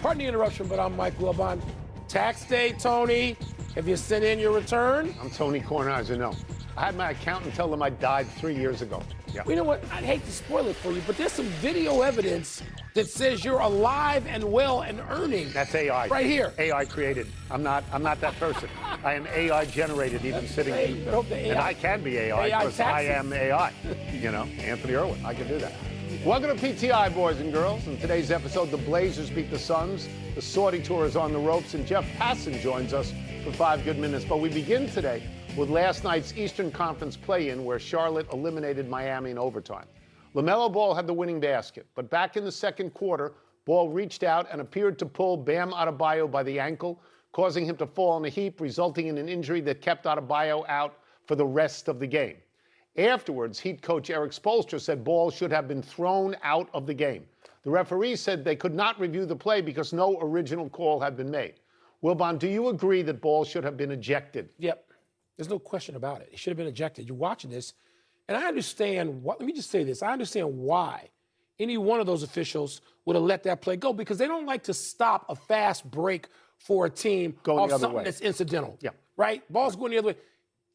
Pardon the interruption, but I'm Mike Wilbon. Tax day, Tony. Have you sent in your return? I'm Tony Kornheiser, no. I had my accountant tell them I died 3 years ago. Yeah. Well, you know what? I'd hate to spoil it for you, but there's some video evidence that says you're alive and well and earning. That's AI. Right here. AI created. I'm not that person. I am AI generated, even sitting here. And I can be AI because I am AI. You know, Anthony Irwin, I can do that. Welcome to PTI, boys and girls. In today's episode, the Blazers beat the Suns. The Saudi tour is on the ropes, and Jeff Passan joins us for 5 good minutes. But we begin today with last night's Eastern Conference play-in, where Charlotte eliminated Miami in overtime. LaMelo Ball had the winning basket, but back in the second quarter, Ball reached out and appeared to pull Bam Adebayo by the ankle, causing him to fall in a heap, resulting in an injury that kept Adebayo out for the rest of the game. Afterwards, Heat coach Eric Spoelstra said Ball should have been thrown out of the game. The referees said they could not review the play because no original call had been made. Wilbon, do you agree that Ball should have been ejected? Yep. There's no question about it. He should have been ejected. You're watching this, and I understand what. Let me just say this. I understand why any one of those officials would have let that play go, because they don't like to stop a fast break for a team going off something that's incidental. Yeah. Right? Ball's going the other way.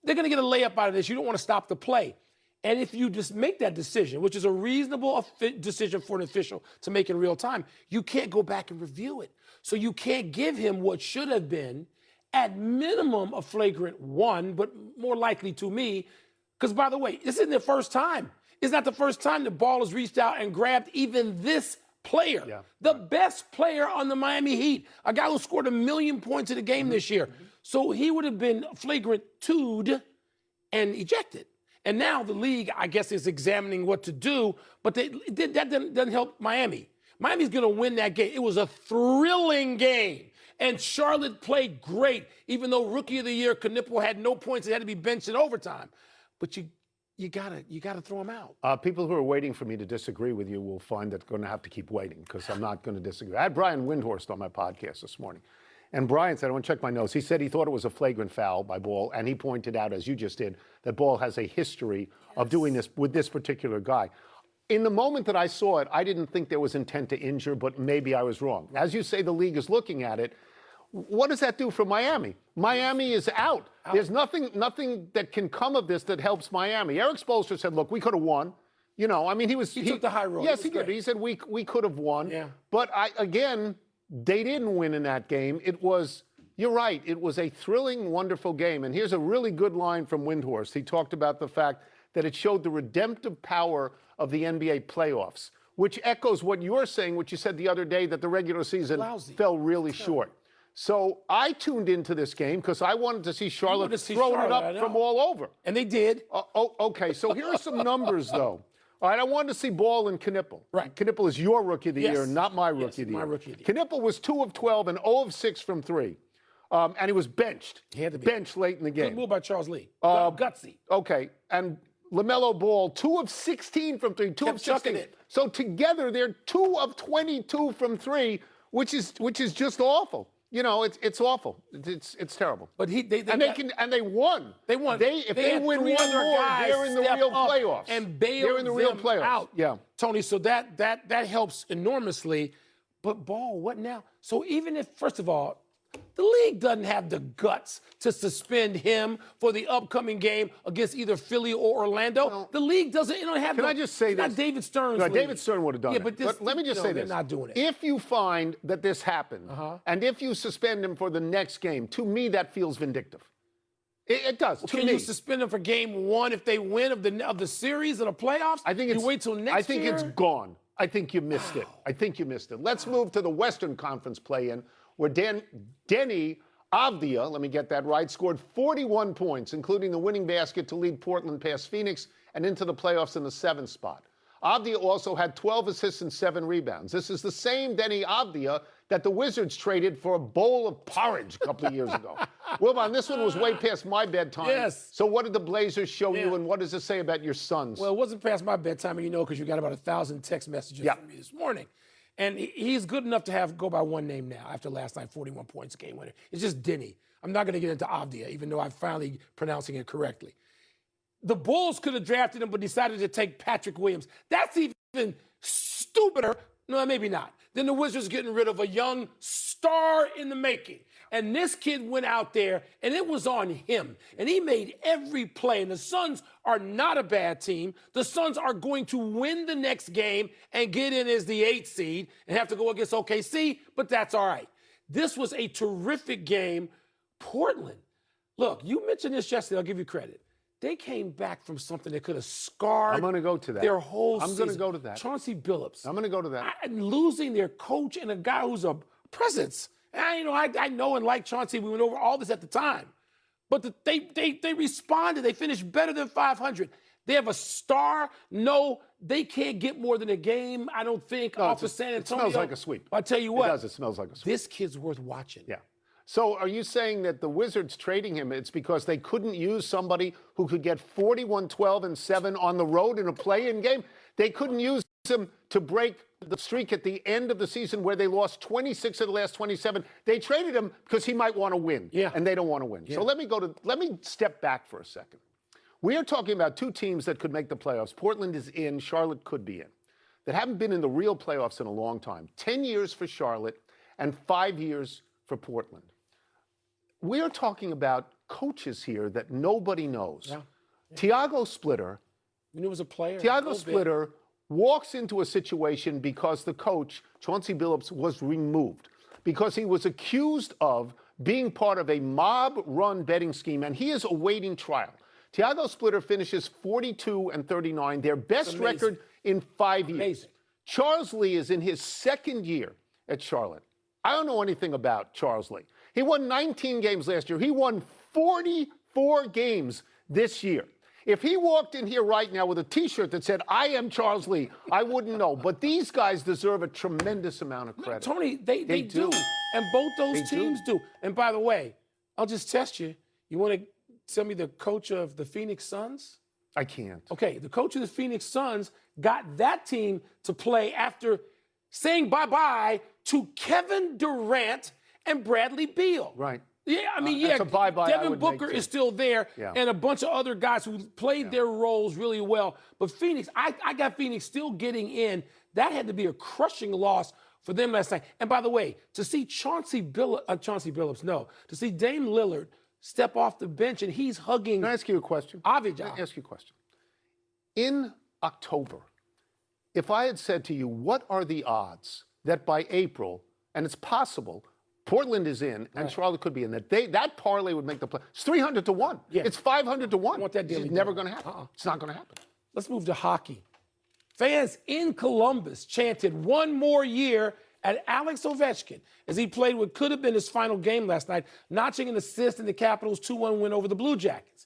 They're going to get a layup out of this. You don't want to stop the play. And if you just make that decision, which is a reasonable decision for an official to make in real time, you can't go back and review it. So you can't give him what should have been, at minimum, a flagrant one, but more likely to me, because, by the way, this isn't the first time. It's not the first time the Ball has reached out and grabbed even this player, the best player on the Miami Heat, a guy who scored 1 million points in a game this year. So he would have been flagrant 2'd and ejected. And now the league, I guess, is examining what to do, but that doesn't help Miami. Miami's going to win that game. It was a thrilling game, and Charlotte played great, even though Rookie of the Year Knipple had no points and had to be benched in overtime. But you gotta throw him out. People who are waiting for me to disagree with you will find that they're going to have to keep waiting, because I'm not going to disagree. I had Brian Windhorst on my podcast this morning. And Brian said, I want to check my notes. He said he thought it was a flagrant foul by Ball, and he pointed out, as you just did, that Ball has a history of doing this with this particular guy. In the moment that I saw it, I didn't think there was intent to injure, but maybe I was wrong. As you say, the league is looking at it. What does that do for Miami? Miami is out. There's nothing that can come of this that helps Miami. Eric Spoelstra said, look, we could have won. You know, I mean, he took the high road. Yes, he did. He said we could have won. Yeah. But again, they didn't win in that game. You're right, it was a thrilling, wonderful game. And here's a really good line from Windhorst. He talked about the fact that it showed the redemptive power of the NBA playoffs, which echoes what you're saying, which you said the other day, that the regular season fell really short. So I tuned into this game because I wanted to see Charlotte throwing it up from all over. And they did. Okay, so here are some numbers, though. All right, I wanted to see Ball and Knipple. Right. Knipple is your Rookie of the Year, not my Rookie of the Year. My Rookie of the Year. Knipple was 2 of 12 and 0 of 6 from 3. And he was benched. He had to be. Benched late in the game. Good move by Charles Lee. Gutsy. Okay, and LaMelo Ball, 2 of 16 from 3, 2 of 16. So together, they're 2 of 22 from 3, which is just awful. You know, it's awful. It's terrible. But they won. They won. If they win one more, they're in the real playoffs. And they're in the real playoffs out. Yeah, Tony. So that helps enormously. But Ball, what now? So even if, first of all, the league doesn't have the guts to suspend him for the upcoming game against either Philly or Orlando. Well, the league doesn't have. Can I just say this? Not David Stern's league. David Stern would have done it. But let me just say this. They're not doing it. If you find that this happened, and if you suspend him for the next game, to me that feels vindictive. It does. Well, can you suspend them for game 1 if they win of the series of the playoffs? I think you wait till next year. I think it's gone. I think you missed it. I think you missed it. Let's move to the Western Conference play-in, where Denny Avdia, let me get that right, scored 41 points, including the winning basket to lead Portland past Phoenix and into the playoffs in the 7th spot. Avdia also had 12 assists and 7 rebounds. This is the same Denny Avdia that the Wizards traded for a bowl of porridge a couple of years ago. Wilbon, this one was way past my bedtime. Yes. So what did the Blazers show you, and what does it say about your Suns? Well, it wasn't past my bedtime, and you know, because you got about 1,000 text messages from me this morning. And he's good enough to go by one name now after last night, 41 points, game winner. It's just Denny. I'm not going to get into Avdia, even though I'm finally pronouncing it correctly. The Bulls could have drafted him, but decided to take Patrick Williams. That's even stupider No, maybe not. Then the Wizards getting rid of a young star in the making. And this kid went out there, and it was on him. And he made every play. And the Suns are not a bad team. The Suns are going to win the next game and get in as the 8th seed and have to go against OKC, but that's all right. This was a terrific game. Portland, look, you mentioned this yesterday. I'll give you credit. They came back from something that could have scarred I'm going to go to that. their whole season. I'm going to go to that. Chauncey Billups. I'm going to go to that. And losing their coach and a guy who's a presence. And, I know and like Chauncey. We went over all this at the time. But they responded. They finished better than 500. They have a star. No, they can't get more than a game, I don't think, off of San Antonio. It smells like a sweep. I'll tell you what. It does. It smells like a sweep. This kid's worth watching. Yeah. So are you saying that the Wizards trading him, it's because they couldn't use somebody who could get 41, 12, and 7 on the road in a play-in game? They couldn't use him to break the streak at the end of the season where they lost 26 of the last 27. They traded him because he might want to win. Yeah. And they don't want to win. Yeah. So let me step back for a second. We are talking about two teams that could make the playoffs. Portland is in, Charlotte could be in, that haven't been in the real playoffs in a long time. 10 years for Charlotte and 5 years for Portland. We are talking about coaches here that nobody knows. Yeah. Tiago Splitter. You knew he was a player. Tiago Splitter walks into a situation because the coach, Chauncey Billups, was removed because he was accused of being part of a mob-run betting scheme, and he is awaiting trial. Tiago Splitter finishes 42 and 39, their best record in 5 years. Amazing. Charles Lee is in his second year at Charlotte. I don't know anything about Charles Lee. He won 19 games last year. He won 44 games this year. If he walked in here right now with a T-shirt that said, "I am Charles Lee," I wouldn't know. But these guys deserve a tremendous amount of credit. Tony, they do. And both those teams do. And by the way, I'll just test you. You want to tell me the coach of the Phoenix Suns? I can't. Okay, the coach of the Phoenix Suns got that team to play after saying bye-bye to Kevin Durant and Bradley Beal. Right. Yeah, I mean, that's a bye-bye I Devin would Booker make, is still there, Yeah. and a bunch of other guys who played their roles really well. But Phoenix, I got Phoenix still getting in. That had to be a crushing loss for them last night. And by the way, to see to see Dame Lillard step off the bench and he's hugging. Can I ask you a question? Avijay. Can I ask you a question? In October, if I had said to you, what are the odds that by April, and it's possible, Portland is in and Charlotte could be in, that parlay would make the play. It's 300 to 1. Yeah. It's 500 to 1. I want that deal It's to never go. going to happen. It's not going to happen. Let's move to hockey. Fans in Columbus chanted one more year at Alex Ovechkin as he played what could have been his final game last night, notching an assist in the Capitals' 2-1 win over the Blue Jackets.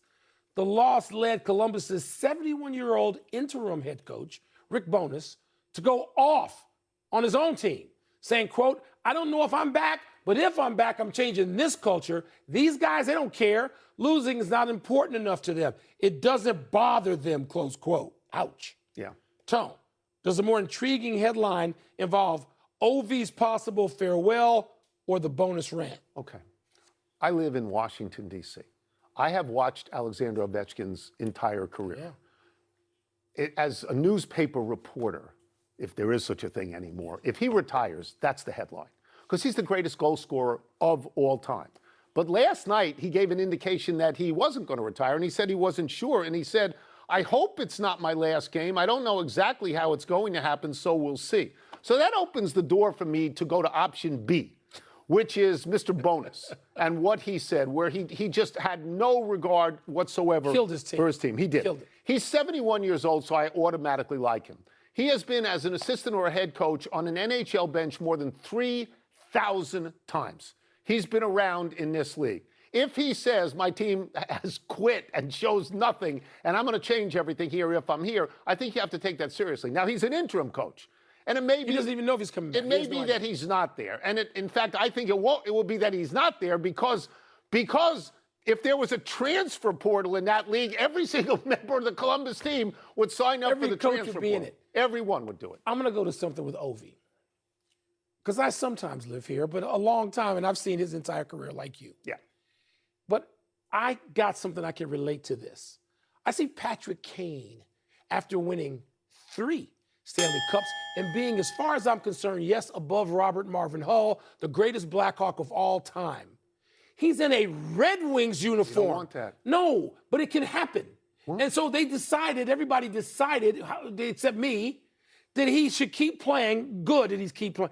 The loss led Columbus's 71-year-old interim head coach, Rick Bowness, to go off on his own team, saying, quote, "I don't know if I'm back, but if I'm back, I'm changing this culture. These guys, they don't care. Losing is not important enough to them. It doesn't bother them," close quote. Ouch. Yeah. Tone, does the more intriguing headline involve Ovi's possible farewell or the bonus rant? Okay. I live in Washington, D.C. I have watched Alexander Ovechkin's entire career. Yeah. As a newspaper reporter, if there is such a thing anymore, if he retires, that's the headline. Because he's the greatest goal scorer of all time. But last night, he gave an indication that he wasn't going to retire, and he said he wasn't sure. And he said, "I hope it's not my last game. I don't know exactly how it's going to happen, so we'll see." So that opens the door for me to go to option B, which is Mr. Bonus and what he said, where he just had no regard whatsoever Killed his team. for his team. He did. Killed it. He's 71 years old, so I automatically like him. He has been as an assistant or a head coach on an NHL bench more than 3,000 times. He's been around in this league. If he says my team has quit and shows nothing and I'm going to change everything here if I'm here, I think you have to take that seriously. Now, he's an interim coach. And it may be, He doesn't even know if he's coming back. it may be that he's not there. And in fact, I think it will be that he's not there because if there was a transfer portal in that league, every single member of the Columbus team would sign up for the coach transfer would be in portal. it. Everyone would do it. I'm going to go to something with Ovi. Because I sometimes live here, but a long time, and I've seen his entire career like you. Yeah. But I got something I can relate to this. I see Patrick Kane, after winning 3 Stanley Cups, and being, as far as I'm concerned, yes, above Robert Marvin Hull, the greatest Blackhawk of all time. He's in a Red Wings uniform. You don't want that. No, but it can happen. What? And so everybody decided, except me, that he should keep playing good, and he's keep playing.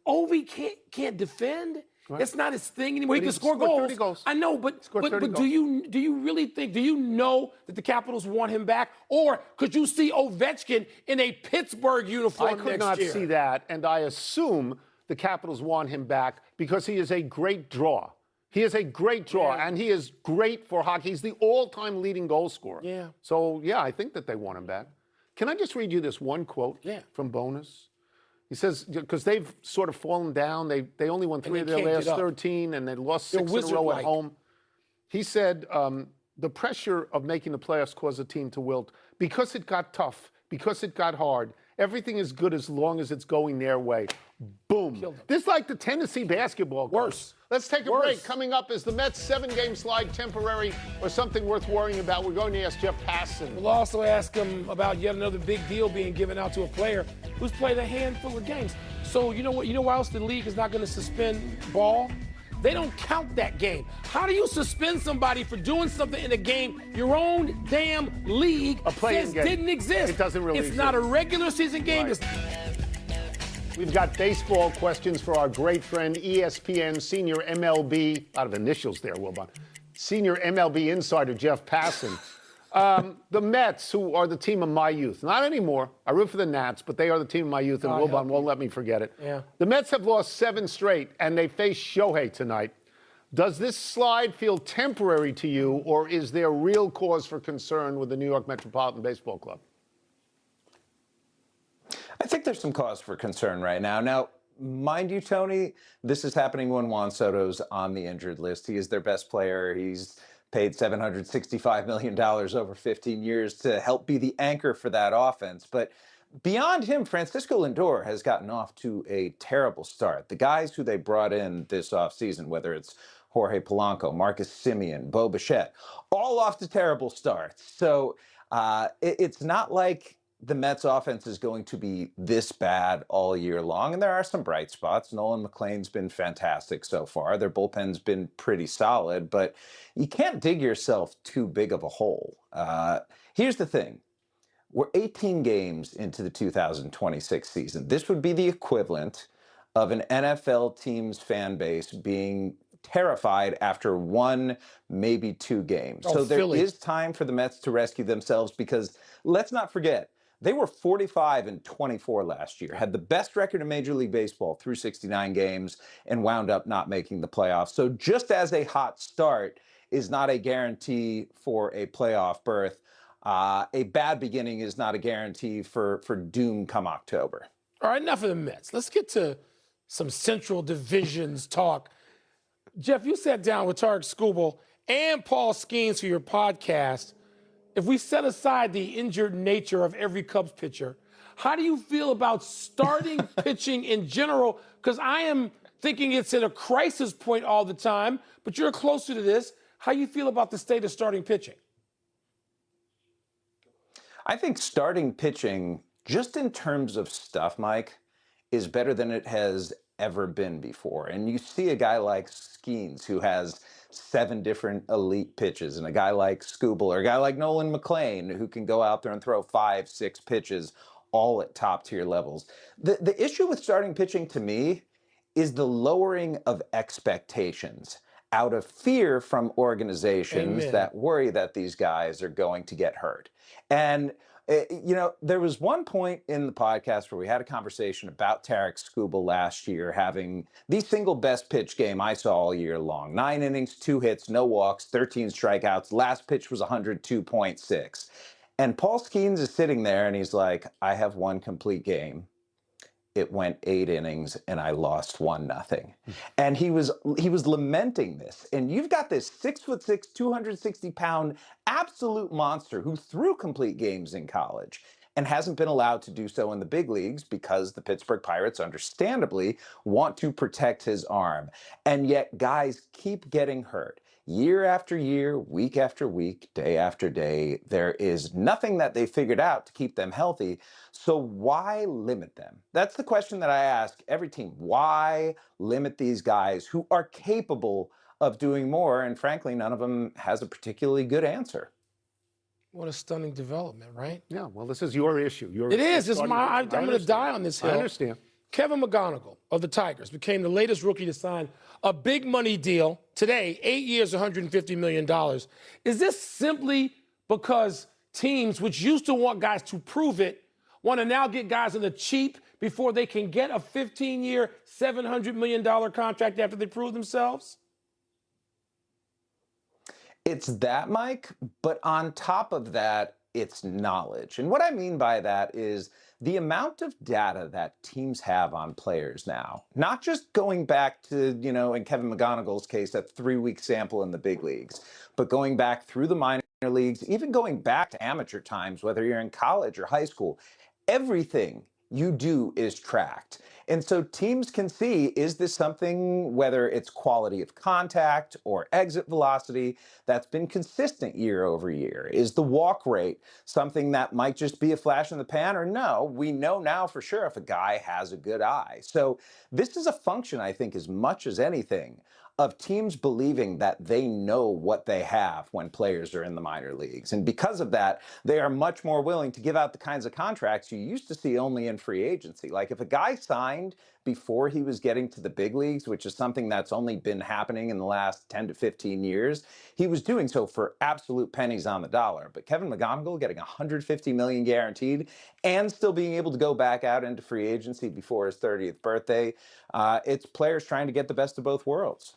Ovi can't defend. Right. It's not his thing anymore. He can score goals. 30 goals. I know, but do you really think? Do you know that the Capitals want him back, or could you see Ovechkin in a Pittsburgh uniform next year? I could not see that, and I assume the Capitals want him back because he is a great draw. He is a great draw, and he is great for hockey. He's the all-time leading goal scorer. Yeah. So yeah, I think that they want him back. Can I just read you this one quote from Bonus? He says, because they've sort of fallen down. They only won 3 of their last 13, and they lost 6 in a row at home. He said, the pressure of making the playoffs caused the team to wilt. Because it got tough, because it got hard, everything is good as long as it's going their way. Boom. This is like the Tennessee basketball coach. Worse. Let's take a break. Coming up, is the Mets' 7-game slide temporary or something worth worrying about? We're going to ask Jeff Passan. We'll also ask him about yet another big deal being given out to a player who's played a handful of games. So you know what? You know why else the league is not going to suspend ball? They don't count that game. How do you suspend somebody for doing something in a game your own damn league says didn't exist? It doesn't really exist. It's not a regular season game. Right. We've got baseball questions for our great friend, ESPN senior MLB, a lot of initials there, Wilbon, senior MLB insider Jeff Passan. The Mets, who are the team of my youth, not anymore. I root for the Nats, but they are the team of my youth, and Wilbon won't let me forget it. Yeah. The Mets have lost 7 straight, and they face Shohei tonight. Does this slide feel temporary to you, or is there real cause for concern with the New York Metropolitan Baseball Club? I think there's some cause for concern right now. Now, mind you, Tony, this is happening when Juan Soto's on the injured list. He is their best player. He's paid $765 million over 15 years to help be the anchor for that offense. But beyond him, Francisco Lindor has gotten off to a terrible start. The guys who they brought in this offseason, whether it's Jorge Polanco, Marcus Semien, Bo Bichette, all off to terrible starts. So it's not like the Mets offense is going to be this bad all year long. And there are some bright spots. Nolan McLean's been fantastic so far. Their bullpen's been pretty solid, but you can't dig yourself too big of a hole. Here's the thing. We're 18 games into the 2026 season. This would be the equivalent of an NFL team's fan base being terrified after 1, maybe 2 games. So there is time for the Mets to rescue themselves, because let's not forget, they were 45-24 last year, had the best record in Major League Baseball through 69 games, and wound up not making the playoffs. So just as a hot start is not a guarantee for a playoff berth, a bad beginning is not a guarantee for doom come October. All right, enough of the Mets. Let's get to some Central Divisions talk. Jeff, you sat down with Tarek Skubal and Paul Skeens for your podcast. If we set aside the injured nature of every Cubs pitcher, how do you feel about starting pitching in general? Because I am thinking it's at a crisis point all the time, but you're closer to this. How do you feel about the state of starting pitching? I think starting pitching, just in terms of stuff, Mike, is better than it has ever been before. And you see a guy like Skeens, who has 7 different elite pitches, and a guy like Skubal or a guy like Nolan McLean, who can go out there and throw 5, 6 pitches all at top tier levels. The issue with starting pitching to me is the lowering of expectations out of fear from organizations that worry that these guys are going to get hurt. And you know, there was one point in the podcast where we had a conversation about Tarek Skubal last year having the single best pitch game I saw all year long. 9 innings, 2 hits, no walks, 13 strikeouts. Last pitch was 102.6. And Paul Skeens is sitting there and he's like, I have 1 complete game. It went 8 innings and I lost 1-0. And he was lamenting this. And you've got this 6'6", 260-pound absolute monster who threw complete games in college and hasn't been allowed to do so in the big leagues because the Pittsburgh Pirates understandably want to protect his arm. And yet guys keep getting hurt. year after year, week after week, day after day. There is nothing that they figured out to keep them healthy. So why limit them? That's the question that I ask every team. Why limit these guys who are capable of doing more? And frankly, none of them has a particularly good answer. What a stunning development, right? Yeah, well, this is your issue. It is. It's I'm going to die on this hill. I understand. Kevin McGonigal of the Tigers became the latest rookie to sign a big money deal today, 8 years, $150 million. Is this simply because teams, which used to want guys to prove it, want to now get guys on the cheap before they can get a 15-year, $700 million contract after they prove themselves? It's that, Mike, but on top of that, it's knowledge. And what I mean by that is the amount of data that teams have on players now, not just going back to, in Kevin McGonigal's case, that 3-week sample in the big leagues, but going back through the minor leagues, even going back to amateur times, whether you're in college or high school, everything you do is tracked. And so teams can see, is this something, whether it's quality of contact or exit velocity, that's been consistent year over year? Is the walk rate something that might just be a flash in the pan? Or no, we know now for sure if a guy has a good eye. So this is a function, I think, as much as anything, of teams believing that they know what they have when players are in the minor leagues. And because of that, they are much more willing to give out the kinds of contracts you used to see only in free agency. Like if a guy signed before he was getting to the big leagues, which is something that's only been happening in the last 10 to 15 years, he was doing so for absolute pennies on the dollar. But Kevin McGonigal getting $150 million guaranteed and still being able to go back out into free agency before his 30th birthday, it's players trying to get the best of both worlds.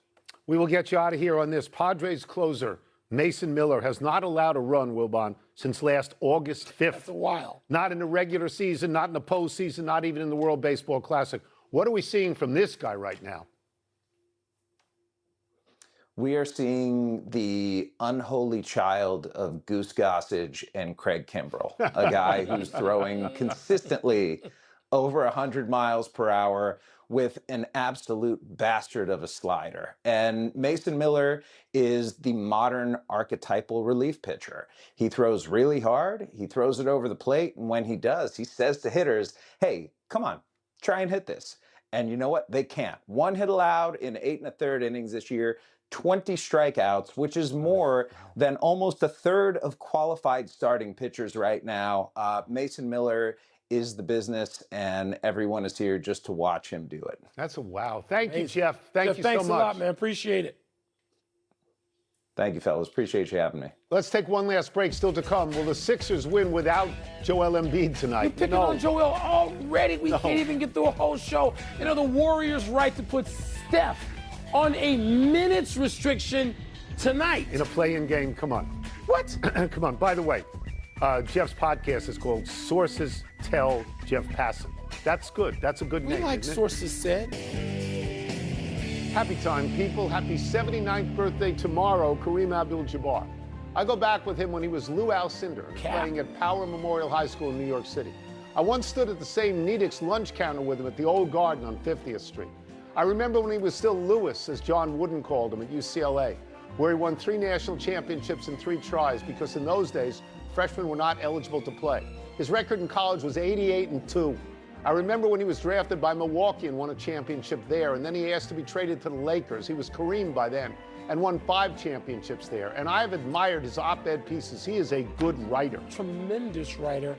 We will get you out of here on this. Padres closer Mason Miller has not allowed a run, Wilbon, since last August 5th. That's a while. Not in the regular season, not in the postseason, not even in the World Baseball Classic. What are we seeing from this guy right now? We are seeing the unholy child of Goose Gossage and Craig Kimbrell, a guy who's throwing consistently over 100 miles per hour with an absolute bastard of a slider. And Mason Miller is the modern archetypal relief pitcher. He throws really hard, he throws it over the plate, and when he does, he says to hitters, hey, come on, try and hit this. And you know what? They can't. 1 hit allowed in 8 1/3 innings this year, 20 strikeouts, which is more than almost a third of qualified starting pitchers right now. Mason Miller is the business, and everyone is here just to watch him do it. That's a wow. Thank you, Jeff. Thank you so much. Thanks a lot, man. Appreciate it. Thank you, fellas. Appreciate you having me. Let's take one last break. Still to come. Will the Sixers win without Joel Embiid tonight? You're picking on Joel already. We can't even get through a whole show. The Warriors' right to put Steph on a minutes restriction tonight. In a play-in game. Come on. What? Come on. By the way, Jeff's podcast is called Sources Tell Jeff Passan. That's good. That's a good name. We like Sources Said. Happy time, people. Happy 79th birthday tomorrow, Kareem Abdul-Jabbar. I go back with him when he was Lou Alcindor, playing at Power Memorial High School in New York City. I once stood at the same Nedick's lunch counter with him at the Old Garden on 50th Street. I remember when he was still Lewis, as John Wooden called him, at UCLA, where he won 3 national championships in 3 tries because in those days, freshmen were not eligible to play. His record in college was 88-2. I remember when he was drafted by Milwaukee and won a championship there, and then he asked to be traded to the Lakers. He was Kareem by then and won 5 championships there. And I've admired his op-ed pieces. He is a good writer. Tremendous writer.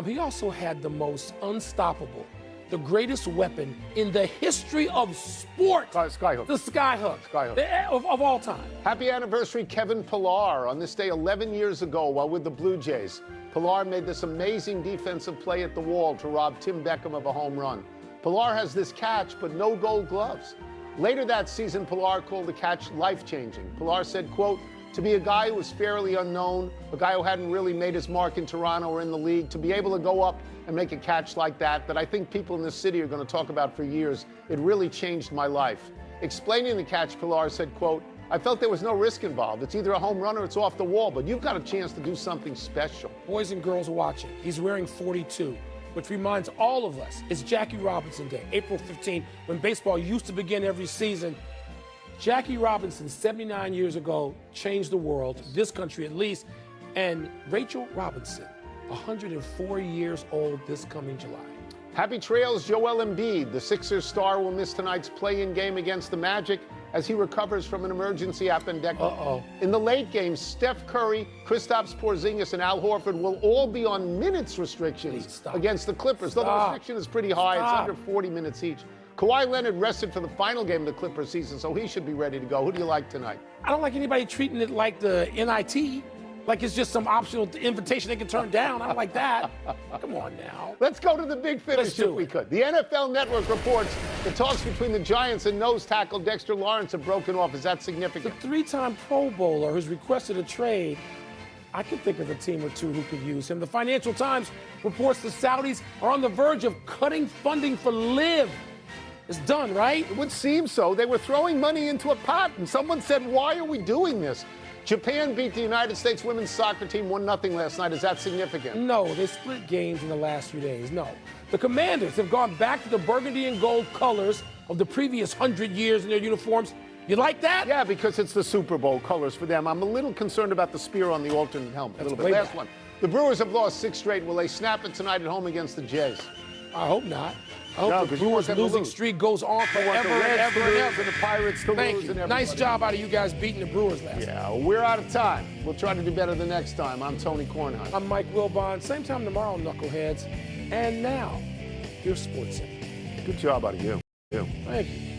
He also had the most unstoppable, the greatest weapon in the history of sport. Skyhook. The skyhook. Of all time. Happy anniversary, Kevin Pillar. On this day 11 years ago, while with the Blue Jays, Pillar made this amazing defensive play at the wall to rob Tim Beckham of a home run. Pillar has this catch, but no gold gloves. Later that season, Pillar called the catch life-changing. Pillar said, quote, to be a guy who was fairly unknown, a guy who hadn't really made his mark in Toronto or in the league, to be able to go up and make a catch like that I think people in this city are going to talk about for years, it really changed my life. Explaining the catch, Pillar said, quote, I felt there was no risk involved. It's either a home run or it's off the wall, but you've got a chance to do something special. Boys and girls watching, he's wearing 42, which reminds all of us, it's Jackie Robinson Day, April 15, when baseball used to begin every season. Jackie Robinson, 79 years ago, changed the world, this country at least. And Rachel Robinson, 104 years old this coming July. Happy trails, Joel Embiid. The Sixers star will miss tonight's play-in game against the Magic as he recovers from an emergency appendectomy. In the late game, Steph Curry, Kristaps Porzingis, and Al Horford will all be on minutes restrictions against the Clippers. Though the restriction is pretty high. It's under 40 minutes each. Kawhi Leonard rested for the final game of the Clippers season, so he should be ready to go. Who do you like tonight? I don't like anybody treating it like the NIT. Like it's just some optional invitation they can turn down. I don't like that. Come on now. Let's go to the big finish if we could. The NFL Network reports the talks between the Giants and nose tackle Dexter Lawrence have broken off. Is that significant? The three-time Pro Bowler who's requested a trade. I can think of a team or two who could use him. The Financial Times reports the Saudis are on the verge of cutting funding for LIV. It's done, right? It would seem so. They were throwing money into a pot, and someone said, why are we doing this? Japan beat the United States women's soccer team 1-0 last night. Is that significant? No, they split games in the last few days. No. The Commanders have gone back to the burgundy and gold colors of the previous 100 years in their uniforms. You like that? Yeah, because it's the Super Bowl colors for them. I'm a little concerned about the spear on the alternate helmet. A little bit. Last one. The Brewers have lost 6 straight. Will they snap it tonight at home against the Jays? I hope not. I hope the Brewers' losing streak goes on forever and ever and ever. And the Pirates to Thank lose you. and everybody. Nice job out of you guys beating the Brewers last night. Yeah, we're out of time. We'll try to do better the next time. I'm Tony Kornheiser. I'm Mike Wilbon. Same time tomorrow, knuckleheads. And now, here's Sports Center. Good job out of you. Thank you.